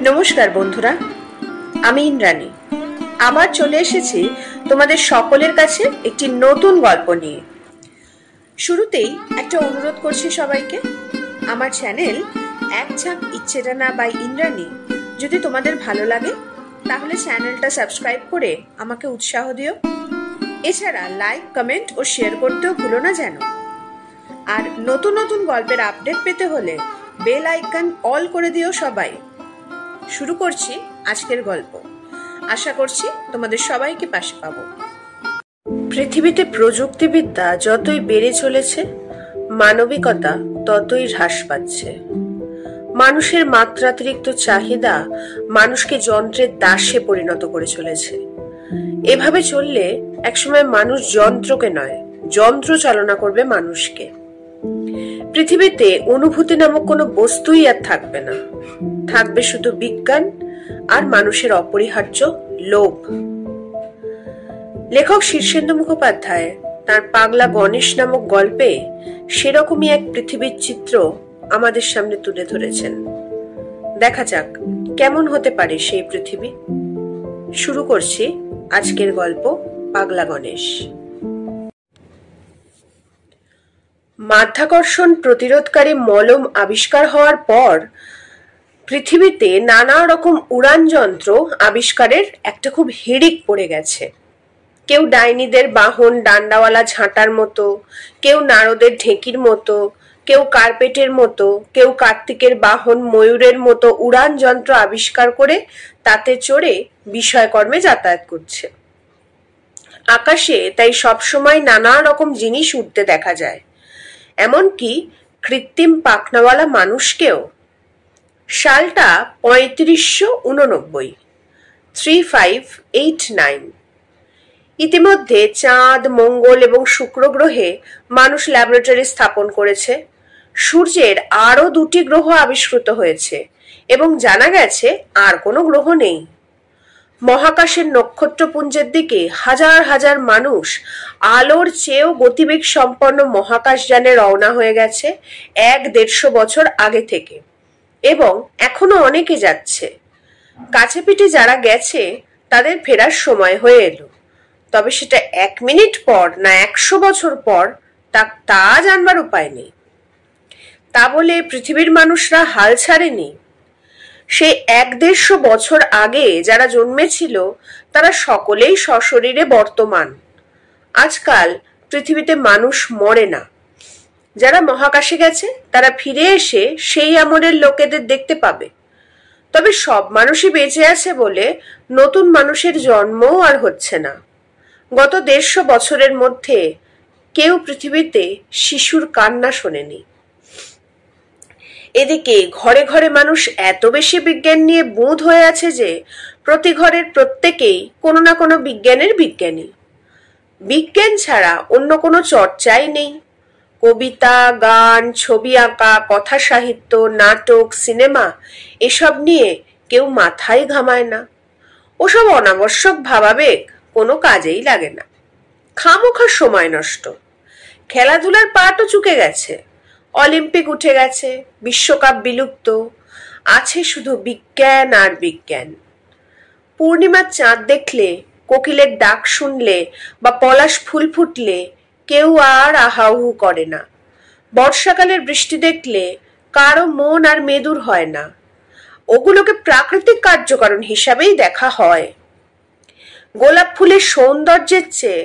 নমস্কার বন্ধুরা, আমি ইন্দ্রাণী আবার চলে এসেছি তোমাদের সকলের কাছে একটি নতুন গল্প নিয়ে। শুরুতেই একটা অনুরোধ করছি সবাইকে, আমার চ্যানেল এক ঝাঁক ইচ্ছেডানা বাই ইন্দ্রাণী যদি তোমাদের ভালো লাগে তাহলে চ্যানেলটা সাবস্ক্রাইব করে আমাকে উৎসাহ দিও। এছাড়া লাইক, কমেন্ট ও শেয়ার করতেও ভুলো না যেন। আর নতুন নতুন গল্পের আপডেট পেতে হলে বেল আইকন অল করে দিও সবাই। শুরু করছি আজকের গল্প। আশা করছি তোমাদের সবাইকে পাশে পাবো। পৃথিবীতে প্রযুক্তিবিদ্যা যতই বেড়ে চলেছে, মানবিকতা ততই হ্রাস পাচ্ছে। মানুষের মাত্রাতিরিক্ত চাহিদা মানুষকে যন্ত্রের দাসে পরিণত করে চলেছে। এভাবে চললে একসময় মানুষ যন্ত্রকে নয়, যন্ত্র চালনা করবে মানুষকে। পৃথিবীতে অনুভূতি নামক কোনো বস্তুই আর থাকবে না, থাকবে শুধু বিজ্ঞান আর মানুষের অপরিহার্য লোভ। লেখক শীর্ষেন্দু মুখোপাধ্যায় তার পাগলা গণেশ নামক গল্পে সেরকমই এক পৃথিবীর চিত্র আমাদের সামনে তুলে ধরেছেন। দেখা যাক কেমন হতে পারে সেই পৃথিবী। শুরু করছি আজকের গল্প পাগলা গণেশ। মাধ্যাকর্ষণ প্রতিরোধকারী মলম আবিষ্কার হওয়ার পর পৃথিবীতে নানা রকম উড়ান যন্ত্র আবিষ্কারের একটা খুব হিড়িক পড়ে গেছে। কেউ ডাইনিদের বাহন ডান্ডাওয়ালা ঝাঁটার মতো, কেউ নারদের ঢেঁকির মতো, কেউ কার্পেটের মতো, কেউ কার্তিকের বাহন ময়ূরের মতো উড়ান যন্ত্র আবিষ্কার করে তাতে চড়ে বিষয়কর্মে যাতায়াত করছে। আকাশে তাই সবসময় নানা রকম জিনিস উঠতে দেখা যায়, এমনকি কৃত্রিম পাখনাওয়ালা মানুষকেও। সালটা 3589। ইতিমধ্যে চাঁদ, মঙ্গল এবং শুক্র গ্রহে মানুষ ল্যাবরেটরি স্থাপন করেছে। সূর্যের আরো 2টি গ্রহ আবিষ্কৃত হয়েছে এবং জানা গেছে আর কোনো গ্রহ নেই। মহাকাশের নক্ষত্রপুঞ্জের দিকে হাজার হাজার মানুষ আলোর চেয়েও গতিবেগ সম্পন্ন মহাকাশযানে রওনা হয়ে গেছে 150 বছর আগে থেকে, এবং এখনো অনেকে যাচ্ছে। কাছে পিঠে যারা গেছে তাদের ফেরার সময় হয়ে এলো, তবে সেটা 1 মিনিট পর না 100 বছর পর তা জানবার উপায় নেই। তা বলে পৃথিবীর মানুষরা হাল ছাড়েনি। সেই 150 বছর আগে যারা জন্মেছিল তারা সকলেই সশরীরে বর্তমান। আজকাল পৃথিবীতে মানুষ মরে না। যারা মহাকাশে গেছে তারা ফিরে এসে সেই আমলের লোকেদের দেখতে পাবে। তবে সব মানুষই বেঁচে আছে বলে নতুন মানুষের জন্মও আর হচ্ছে না। গত 150 বছরের মধ্যে কেউ পৃথিবীতে শিশুর কান্না শোনেনি। এদিকে ঘরে ঘরে মানুষ এত বেশি বিজ্ঞান নিয়ে বুঁদ হয়ে আছে যে প্রতি ঘরের প্রত্যেকেই কোনো না কোনো বিজ্ঞানের বিজ্ঞানী। বিজ্ঞান ছাড়া অন্য কোনো চর্চাই নেই। কবিতা, গান, ছবি আঁকা, কথা সাহিত্য, নাটক, সিনেমা এসব নিয়ে কেউ মাথায় ঘামায় না। ওসব অনাবশ্যক ভাবাবেগ কোনো কাজেই লাগে না, খামোখা সময় নষ্ট। খেলাধুলার পাটও চুকে গেছে। অলিম্পিক উঠে গেছে, বিশ্বকাপ বিলুপ্ত, আছে শুধু বিজ্ঞান আর বিজ্ঞান। পূর্ণিমার চাঁদ দেখলে, কোকিলের ডাক শুনলে বা পলাশ ফুল ফুটলে কেউ আর আহাহু করে না। বর্ষাকালের বৃষ্টি দেখলে কারো মন আর মেদুর হয় না। ওগুলোকে প্রাকৃতিক কার্যকারণ হিসাবেই দেখা হয়। গোলাপ ফুলের সৌন্দর্যের চেয়ে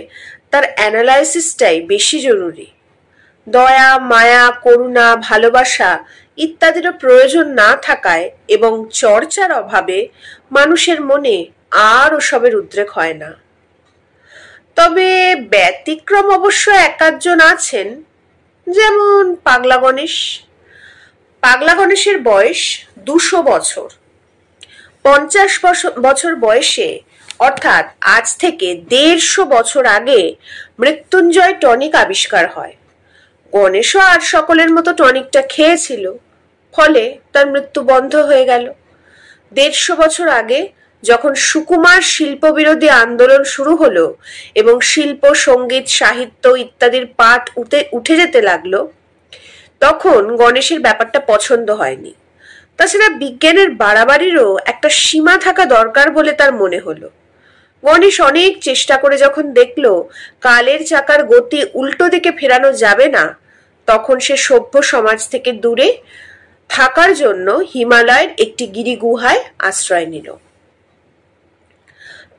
তার অ্যানালাইসিসটাই বেশি জরুরি। দয়া, মায়া, করুণা, ভালোবাসা ইত্যাদিরও প্রয়োজন না থাকায় এবং চর্চার অভাবে মানুষের মনে আর ওসবের উদ্রেক হয় না। তবে ব্যতিক্রম অবশ্য একাধজন আছেন, যেমন পাগলা গণেশ। পাগলা গণেশের বয়স 200 বছর। 50 বছর বয়সে, অর্থাৎ আজ থেকে 150 বছর আগে মৃত্যুঞ্জয় টনিক আবিষ্কার হয়। গণেশও আর সকলের মতো টনিকটা খেয়েছিল, ফলে তার মৃত্যু বন্ধ হয়ে গেল। 150 বছর আগে যখন সুকুমার শিল্প বিরোধী আন্দোলন শুরু হলো এবং শিল্প, সঙ্গীত, সাহিত্য ইত্যাদির পাঠ উঠে যেতে লাগলো, তখন গণেশের ব্যাপারটা পছন্দ হয়নি। তাছাড়া বিজ্ঞানের বাড়াবাড়িরও একটা সীমা থাকা দরকার বলে তার মনে হলো। গণেশ অনেক চেষ্টা করে যখন দেখলো কালের চাকার গতি উল্টো দিকে ফেরানো যাবে না, তখন সে সভ্য সমাজ থেকে দূরে থাকার জন্য হিমালয়ের একটি গিরিগুহায় আশ্রয় নিল।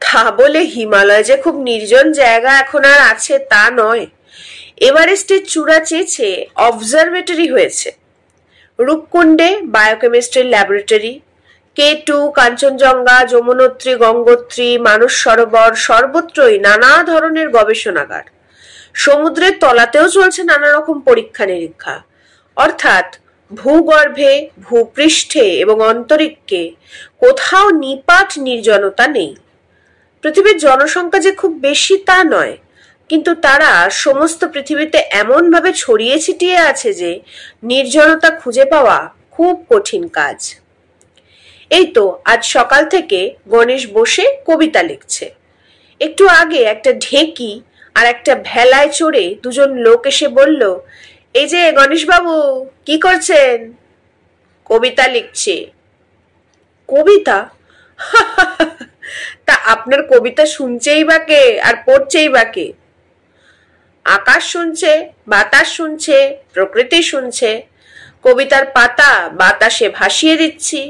তা বলে হিমালয় যে খুব নির্জন জায়গা এখন আর আছে তা নয়। এভারেস্টের চূড়া চেয়েছে অবজারভেটরি হয়েছে, রূপকুণ্ডে বায়োকেমিস্ট্রির ল্যাবরেটরি, K2, কাঞ্চনজঙ্ঘা, যমুনোত্রী, গঙ্গোত্রী, মানস সরোবর, সর্বত্রই নানা ধরনের গবেষণাগার। সমুদ্রের তলাতেও চলছে নানা রকম পরীক্ষা নিরীক্ষা। অর্থাৎ ভূগর্ভে, ভূপৃষ্ঠে এবং অন্তরিক্ষে কোথাও নিপাট নির্জনতা নেই। পৃথিবীর জনসংখ্যা যে খুব বেশি তা নয়, কিন্তু তারা সমস্ত পৃথিবীতে এমন ভাবে ছড়িয়ে ছিটিয়ে আছে যে নির্জনতা খুঁজে পাওয়া খুব কঠিন কাজ। এই তো আজ সকাল থেকে গণেশ বসে কবিতা লিখছে। একটু আগে একটা ঢেঁকি আর একটা ভেলায় চড়ে দুজন লোক এসে বলল, এই যে গণেশ বাবু, কি করছেন? কবিতা লিখছি। কবিতা? তা আপনার কবিতা শুনছেই বা কে আর পড়ছেই বা কে? আকাশ শুনছে, বাতাস শুনছে, প্রকৃতি শুনছে। কবিতার পাতা বাতাসে ভাসিয়ে দিচ্ছি।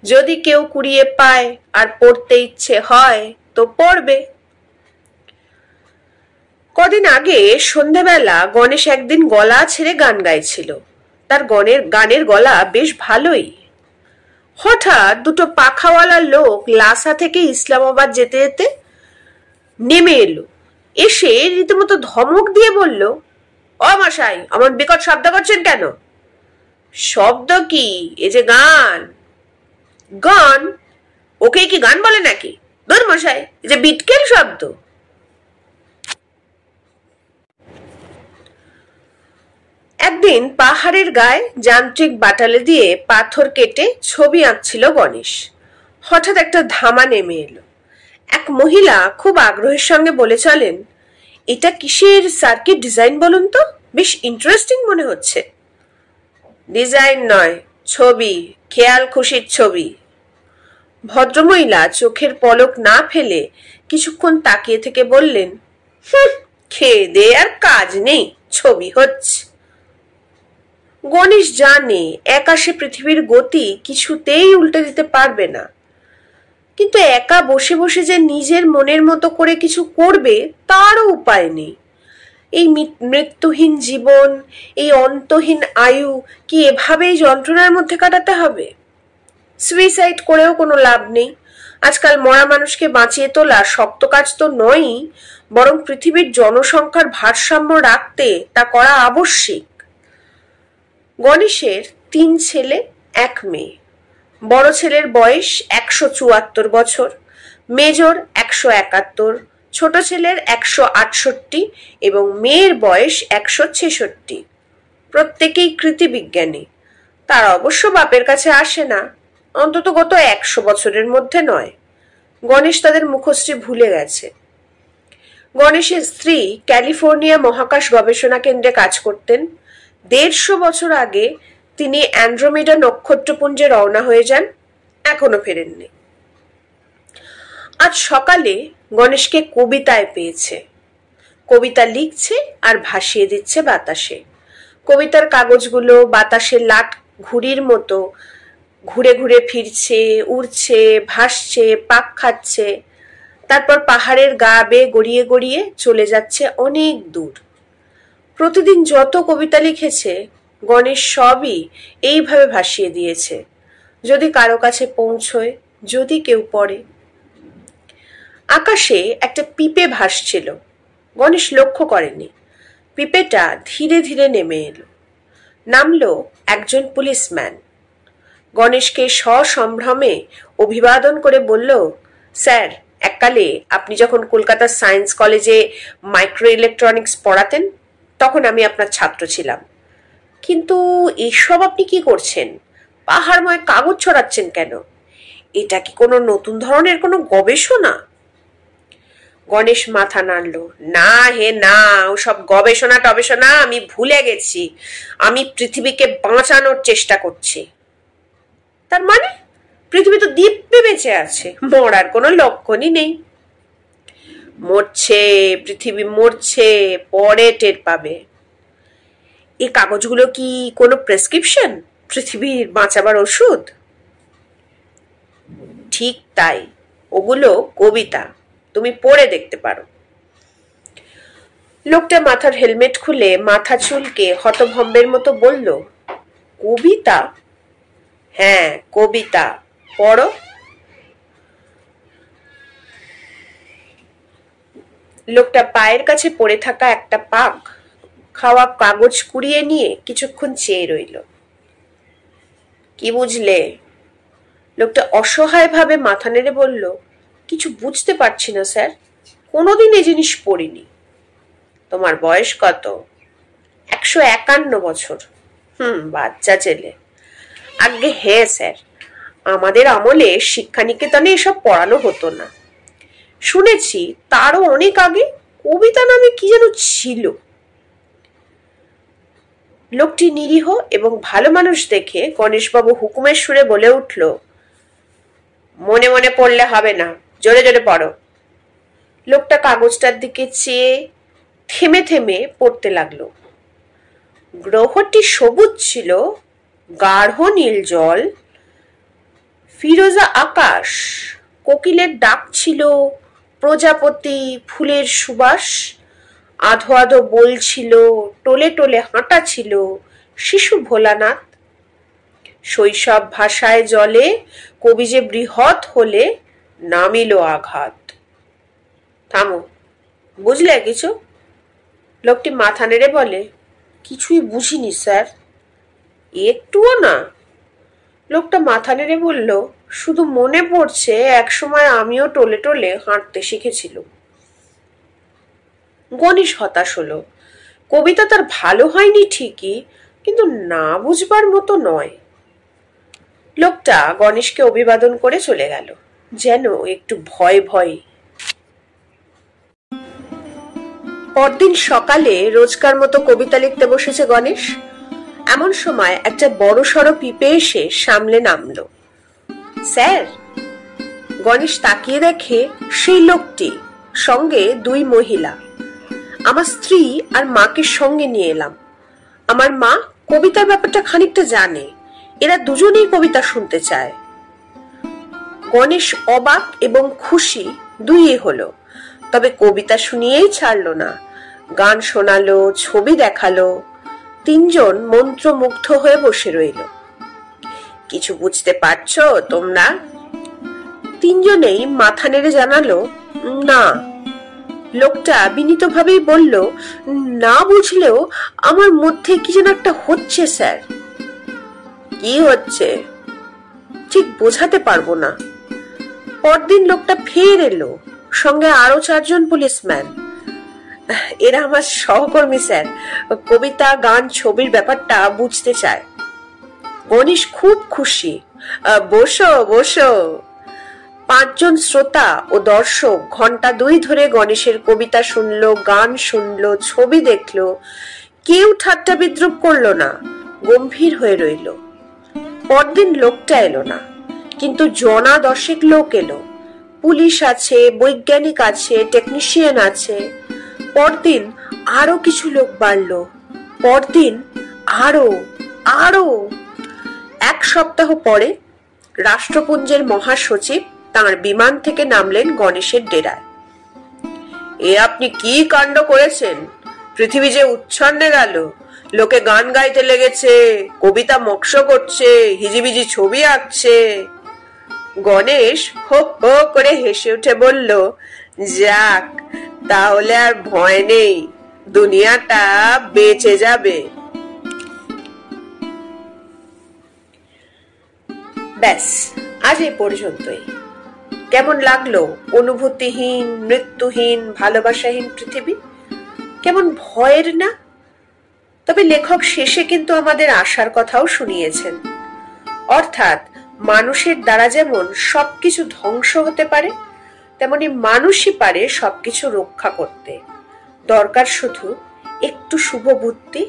যদি কেউ কুড়িয়ে পায় আর পড়তে ইচ্ছে হয় তো পড়বে। কদিন আগে সন্ধ্যাবেলা গণেশ একদিন গলা ছেড়ে গান গাইছিল। তার গানের গলা বেশ ভালোই। হঠাৎ দুটো পাখাওয়ালা লোক লাসা থেকে ইসলামাবাদ যেতে যেতে নেমে এলো। এসে রীতিমতো ধমক দিয়ে বলল, ও মশাই, আমার বিকট শব্দ করছেন কেন? শব্দ কি? এ যে গান। গান? ওকে কি গান বলে নাকি? দূর মশাই, এ যে বিটকেল শব্দ। একদিন পাহাড়ের গায়ে যান্ত্রিক বাটালে দিয়ে পাথর কেটে ছবি আঁকছিল গণেশ। হঠাৎ একটা ধামা নেমে এলো। এক মহিলা খুব আগ্রহের সঙ্গে বলে চলেন, এটা কিসের সার্কিট ডিজাইন বলুন তো, বেশ ইন্টারেস্টিং মনে হচ্ছে। ডিজাইন নয়, ছবি, খেয়াল খুশির ছবি। ভদ্রমহিলা চোখের পলক না ফেলে কিছুক্ষণ তাকিয়ে থেকে বললেন, খেয়ে দে আর কাজ নেই, ছবি হচ্ছে। গণেশ জানে একা সে পৃথিবীর গতি কিছুতেই উল্টে দিতে পারবে না, কিন্তু একা বসে বসে যে নিজের মনের মতো করে কিছু করবে তারও উপায় নেই। এই মৃত্যুহীন জীবন, এই অন্তহীন আয়ু কি এভাবেই যন্ত্রণার মধ্যে কাটাতে হবে? সুইসাইড করেও কোনো লাভ নেই। আজকাল মরা মানুষকে বাঁচিয়ে তোলা শক্ত কাজ তো নয়ই, বরং পৃথিবীর জনসংখ্যার ভারসাম্য রাখতে তা করা আবশ্যিক। গণেশের 3 ছেলে 1 মেয়ে। বড় ছেলের বয়স 174 বছর, মেজর 171, ছোট ছেলের 168 এবং মেয়ের বয়স 166। প্রত্যেকেই কৃতি বিজ্ঞানী। তারা অবশ্য বাপের কাছে আসে না, অন্তত গত 100 বছরের মধ্যে নয়। গণেশ তাদের মুখশ্রী ভুলে গেছে। গণেশের স্ত্রী ক্যালিফোর্নিয়া মহাকাশ গবেষণা কেন্দ্রে কাজ করতেন। 150 বছর আগে তিনি অ্যান্ড্রোমেডা নক্ষত্রপুঞ্জে রওনা হয়ে যান, এখনো ফেরেননি। আজ সকালে গণেশকে কবিতায় পেয়েছে। কবিতা লিখছে আর ভাসিয়ে দিচ্ছে বাতাসে। কবিতার কাগজগুলো বাতাসে লাট ঘুড়ির মতো ঘুরে ঘুরে ফিরছে, উড়ছে, ভাসছে, পাক খাচ্ছে। তারপর পাহাড়ের গা বেয়ে গড়িয়ে গড়িয়ে চলে যাচ্ছে অনেক দূর। প্রতিদিন যত কবিতা লিখেছে গণেশ সবই এইভাবে ভাসিয়ে দিয়েছে, যদি কারো কাছে পৌঁছয়, যদি কেউ পড়ে। আকাশে একটা পিঁপে ভাসছিল। গণেশ লক্ষ্য করেনি। পিঁপেটা ধীরে ধীরে নেমে এলো। নামলো একজন পুলিশম্যান। গণেশকে সসম্ভ্রমে অভিবাদন করে বলল, স্যার, এককালে আপনি যখন কলকাতার সায়েন্স কলেজে মাইক্রো ইলেকট্রনিক্স পড়াতেন তখন আমি আপনার ছাত্র ছিলাম। কিন্তু এসব আপনি কি করছেন? পাহাড়ময় কাগজ ছড়াচ্ছেন কেন? এটা কি কোনো নতুন ধরনের কোনো গবেষণা? গণেশ মাথা নাড়ল। না হে না, ওসব গবেষণা টবেষণা আমি ভুলে গেছি। আমি পৃথিবীকে বাঁচানোর চেষ্টা করছি। তার মানে পৃথিবী তো দিব্যি বেঁচে আছে, মরার কোনো লক্ষণই নেই। মরছে, পৃথিবী মরছে, পরে টের পাবে। এই কাগজগুলো কি কোনো প্রেসক্রিপশন, পৃথিবীর বাঁচাবার ওষুধ? ঠিক তাই, ওগুলো কবিতা, তুমি পড়ে দেখতে পারো। লোকটা মাথার হেলমেট খুলে মাথা চুলকে হতভম্বের মতো বলল, কবিতা? হ্যাঁ, কবিতা, পড়ো। লোকটা পায়ের কাছে পড়ে থাকা একটা পাক খাওয়া কাগজ কুড়িয়ে নিয়ে কিছুক্ষণ চেয়ে রইল। কি বুঝলে? লোকটা অসহায় ভাবে মাথা নেড়ে বলল, কিছু বুঝতে পারছি না স্যার, কোনোদিন এ জিনিস পড়িনি। তোমার বয়স কত? 151 বছর। বাচ্চা ছেলে। আগে হ্যাঁ স্যার, আমাদের আমলে শিক্ষানিকেতনে এসব পড়ানো হতো না। শুনেছি তারও অনেক আগে কবিতা নামে কি যেন ছিল। লোকটি নিরীহ এবং ভালো মানুষ দেখে গণেশবাবু হুকুমের সুরে বলে উঠল, মনে মনে পড়লে হবে না, জোরে জোরে পড়ো। লোকটা কাগজটার দিকে চেয়ে থেমে থেমে পড়তে লাগলো। গ্রহটি সবুজ ছিল, গাঢ় নীল জল, ফিরোজা আকাশ, কোকিলের ডাক ছিল, প্রজাপতি, ফুলের সুবাস, আধো আধো বলছিল, টোলে টোলে হাঁটা ছিল, শিশু ভোলানাথ। শৈশব ভাষায় জলে কবি যে বৃহৎ হলে নামিল আঘাত। থামো, বুঝলে কিছু? লোকটি মাথা নেড়ে বলে, কিছুই বুঝিনি স্যার। একটুও না? লোকটা মাথা নেড়ে বলল, শুধু মনে পড়ছে একসময় আমিও টোলে টোলে হাঁটতে শিখেছিলাম। গণেশ হতাশ হলো। কবিতা তার ভালো হয়নি ঠিকই, কিন্তু না বুঝবার মতো নয়। লোকটা গণেশকে অভিবাদন করে চলে গেল, যেন একটু ভয় ভয়। পরদিন সকালে রোজকার মতো কবিতা লিখতে বসেছে গণেশ। এমন সময় একটা বড় সড়ো পিঁপে এসে সামলে নামলো। স্যার! গণেশ তাকিয়ে দেখে সেই লোকটি, সঙ্গে দুই মহিলা। আমার স্ত্রী আর মাকে সঙ্গে নিয়ে এলাম। আমার মা কবিতার ব্যাপারটা খানিকটা জানে, এরা দুজনেই কবিতা শুনতে চায়। গণেশ অবাক এবং খুশি দুইই হলো, তবে কবিতা শুনিয়েই ছাড়লো না। গান শোনালো, ছবি দেখালো। তিনজন মন্ত্রমুগ্ধ হয়ে বসে রইল। কিছু বুঝতে পারছো তোমরা? তিনজনেই মাথা নেড়ে জানালো, না। লোকটা বিনীতভাবেই বলল, না বুঝলেও আমার মধ্যে কি যেন একটা হচ্ছে স্যার। কি হচ্ছে? ঠিক বোঝাতে পারবো না। পরদিন লোকটা ফের এলো, সঙ্গে আরো 4 জন পুলিশম্যান। এরা আমার সহকর্মী স্যার, কবিতা, গান, ছবির ব্যাপারটা বুঝতে চায়। গণেশ খুব খুশি। বসো বসো। 5 জন শ্রোতা ও দর্শক ঘন্টা 2 ধরে গণেশের কবিতা শুনলো, গান শুনলো, ছবি দেখলো। কেউ ঠাট্টা বিদ্রুপ করলো না, গম্ভীর হয়ে রইল। পরদিন লোকটা এলো না, কিন্তু জনা 10 লোক এলো। পুলিশ আছে, বৈজ্ঞানিক আছে, টেকনিশিয়ান আছে। পরদিন আরো কিছু লোক বাড়লো, পরদিন আরো আরো। 1 সপ্তাহ পরে রাষ্ট্রপুঞ্জের মহাসচিব তাঁর বিমান থেকে নামলেন গণেশের ডেরায়। এ আপনি কি কাণ্ড করেছেন? পৃথিবী যে উচ্ছন্নে গেল। লোকে গান গাইতে লেগেছে, কবিতা মক্ষ করছে, হিজিবিজি ছবি আঁকছে। গণেশ হো হো করে হেসে উঠে বলল, যাক, তাহলে আর ভয় নেই, দুনিয়াটা বেঁচে যাবে। ব্যাস, আজ এই পর্যন্তই। কেমন লাগলো অনুভূতিহীন, মৃত্যুহীন, ভালোবাসাহীন পৃথিবী? কেমন ভয়ের না? তবে লেখক শেষে কিন্তু আমাদের আশার কথাও শুনিয়েছেন। অর্থাৎ মানুষের দ্বারা যেমন সবকিছু ধ্বংস হতে পারে, তেমনি মানুষই পারে সবকিছু রক্ষা করতে। দরকার শুধু একটু শুভ বুদ্ধি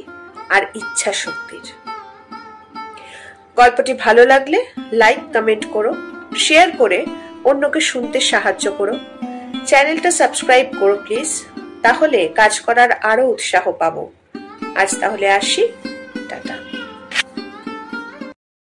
আর ইচ্ছা শক্তির। গল্পটি ভালো লাগলে লাইক কমেন্ট করো, শেয়ার করে অন্যকে শুনতে সাহায্য করো। চ্যানেলটা সাবস্ক্রাইব করো প্লিজ, তাহলে কাজ করার আরো উৎসাহ পাবো। আজ তাহলে আসি, টাটা।